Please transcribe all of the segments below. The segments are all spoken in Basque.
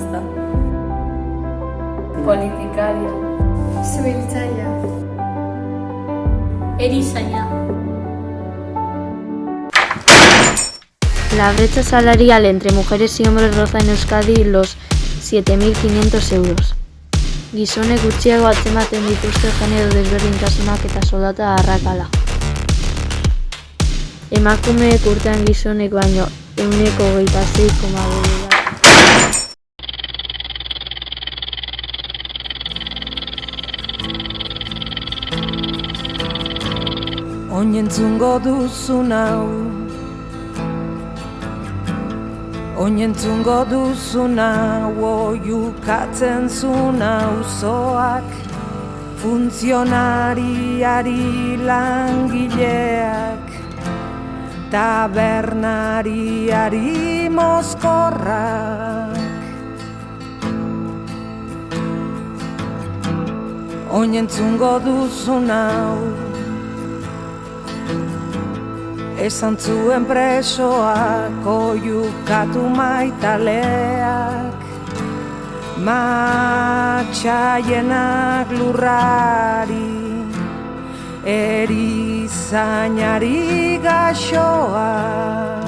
Feminista. Politikaria. Suhiltzailea. Erizaina. La brecha salarial entre mujeres y hombres roza en Euskadi los 7.500 euros. Gizonek gutxiago atzematen dituzte genero desberdintasunak eta soldata arrakala. Emakumeek urtean gizonek baino 26,2. Oinentzungo duzun hau, oinentzungo duzun hau, oiukatzen zun auzoak, funtzionariari langileak, tabernariari mozkorrak. Oinentzungo duzun hau, esan zuen presoak, oiukatu maitaleak, matxaienak lurrari, erizainari gaxoak.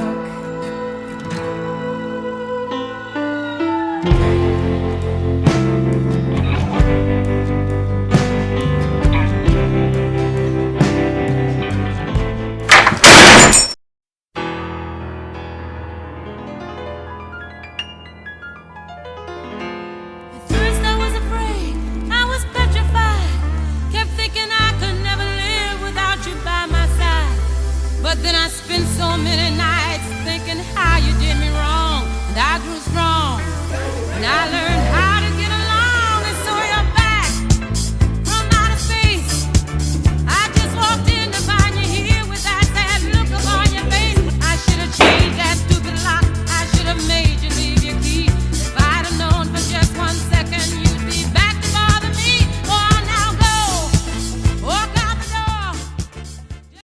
But then I spent so many nights thinking how you did me wrong, and I grew strong, and I learned